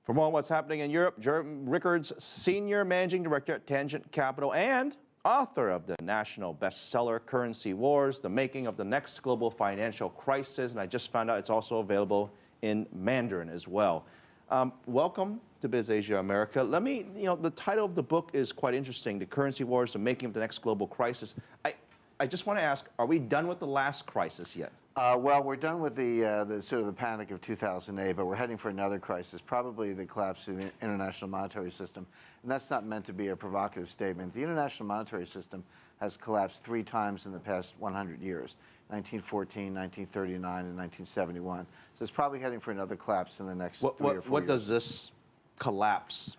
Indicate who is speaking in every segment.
Speaker 1: For more on what's happening in Europe, Rickards, Senior Managing Director at Tangent Capital and author of the national bestseller Currency Wars, The Making of the Next Global Financial Crisis. And I just found out it's also available in Mandarin as well. Welcome to Biz Asia America. The title of the book is quite interesting, The Currency Wars, The Making of the Next Global Crisis. I just want to ask, are we done with the last crisis yet?
Speaker 2: Well, we're done with the sort of the panic of 2008, but we're heading for another crisis, probably the collapse of the international monetary system. And that's not meant to be a provocative statement. The international monetary system has collapsed 3 times in the past 100 years, 1914, 1939, and 1971. So it's probably heading for another collapse in the next 3 or 4 years.
Speaker 1: What does this collapse,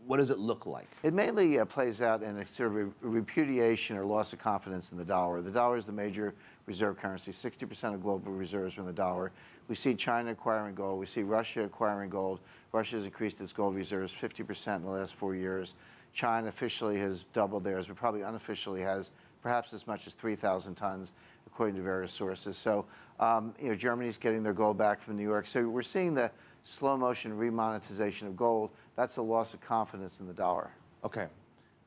Speaker 1: what does it look like?
Speaker 2: It mainly plays out in a sort of a repudiation or loss of confidence in the dollar. The dollar is the major reserve currency. 60% of global reserves are in the dollar. We see China acquiring gold. We see Russia acquiring gold. Russia has increased its gold reserves 50% in the last 4 years. China officially has doubled theirs, but probably unofficially has perhaps as much as 3,000 tons, according to various sources. So, Germany's getting their gold back from New York. So we're seeing the slow motion remonetization of gold. That's a loss of confidence in the dollar.
Speaker 1: Okay.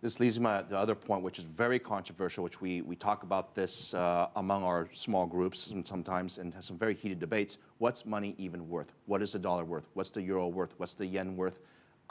Speaker 1: This leads me to the other point, which is very controversial, which we talk about this among our small groups sometimes and have some very heated debates. What's money even worth? What is the dollar worth? What's the euro worth? What's the yen worth?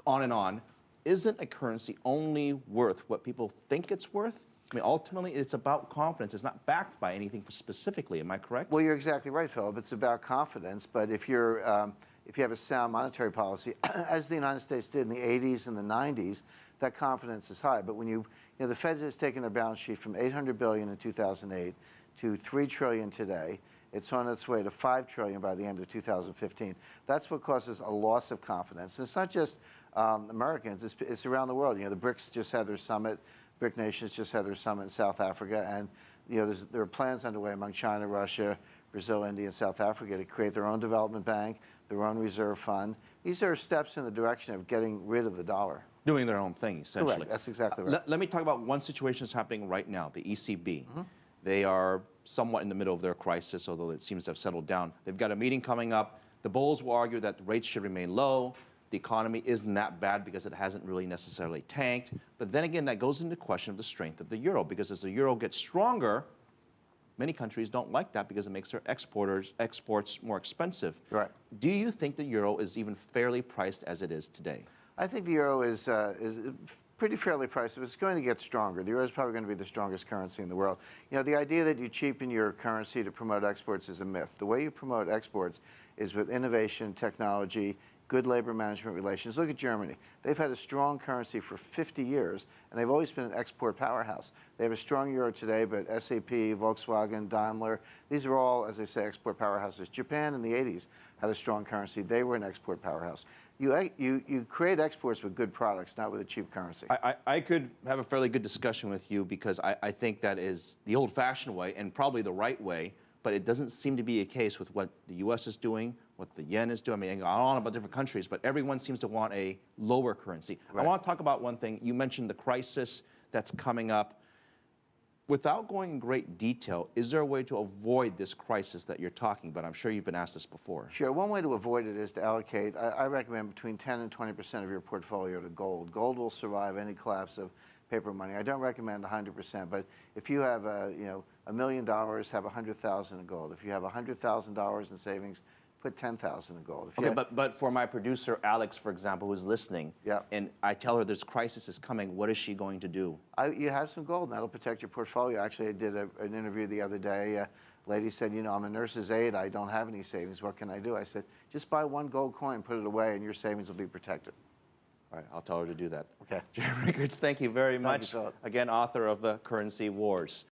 Speaker 1: On and on. Isn't a currency only worth what people think it's worth? I mean, ultimately, it's about confidence. It's not backed by anything specifically. Am I correct?
Speaker 2: Well, you're exactly right, Philip. It's about confidence. But if you have a sound monetary policy, as the United States did in the 80s and the 90s, that confidence is high. But when the Fed has taken their balance sheet from $800 billion in 2008 to $3 trillion today. It's on its way to $5 trillion by the end of 2015. That's what causes a loss of confidence. And it's not just Americans, it's around the world. The BRICS just had their summit. BRIC nations just had their summit in South Africa. And there are plans underway among China, Russia, Brazil, India, and South Africa to create their own development bank, their own reserve fund. These are steps in the direction of getting rid of the dollar.
Speaker 1: Doing their own thing, essentially.
Speaker 2: Correct. That's exactly right.
Speaker 1: Let me talk about one situation that's happening right now, the ECB. They are somewhat in the middle of their crisis, although it seems to have settled down. They've got a meeting coming up. The bulls will argue that rates should remain low. The economy isn't that bad because it hasn't really necessarily tanked. But then again, that goes into question of the strength of the euro, because as the euro gets stronger, many countries don't like that because it makes their exports more expensive.
Speaker 2: Right.
Speaker 1: Do you think the euro is even fairly priced as it is today?
Speaker 2: I think the euro is pretty fairly priced, but it's going to get stronger. The euro is probably going to be the strongest currency in the world. The idea that you cheapen your currency to promote exports is a myth. The way you promote exports is with innovation, technology, good labor management relations. Look at Germany. They've had a strong currency for 50 years, and they've always been an export powerhouse. They have a strong euro today, but SAP, Volkswagen, Daimler, these are all, as I say, export powerhouses. Japan in the 80s had a strong currency. They were an export powerhouse. You create exports with good products, not with a cheap currency.
Speaker 1: I could have a fairly good discussion with you because I think that is the old-fashioned way and probably the right way, but it doesn't seem to be a case with what the U.S. is doing, what the yen is doing. I mean, I don't know about different countries, but everyone seems to want a lower currency. Right. I want to talk about one thing. You mentioned the crisis that's coming up. Without going in great detail, is there a way to avoid this crisis that you're talking about? I'm sure you've been asked this before.
Speaker 2: Sure. One way to avoid it is to allocate, I recommend between 10 and 20% of your portfolio to gold. Gold will survive any collapse of paper money. I don't recommend 100%, but if you have $1 million, have 100,000 in gold. If you have $100,000 in savings, put 10,000 in gold.
Speaker 1: Okay, but for my producer, Alex, for example, who's listening, and I tell her this crisis is coming, what is she going to do?
Speaker 2: You have some gold, and that'll protect your portfolio. Actually, I did an interview the other day. A lady said, I'm a nurse's aide. I don't have any savings. What can I do? I said, just buy 1 gold coin, put it away, and your savings will be protected.
Speaker 1: All right, I'll tell her to do that.
Speaker 2: Okay.
Speaker 1: Rickards, thank you very much.
Speaker 2: Thank you, Philip.
Speaker 1: Again, author of The Currency Wars.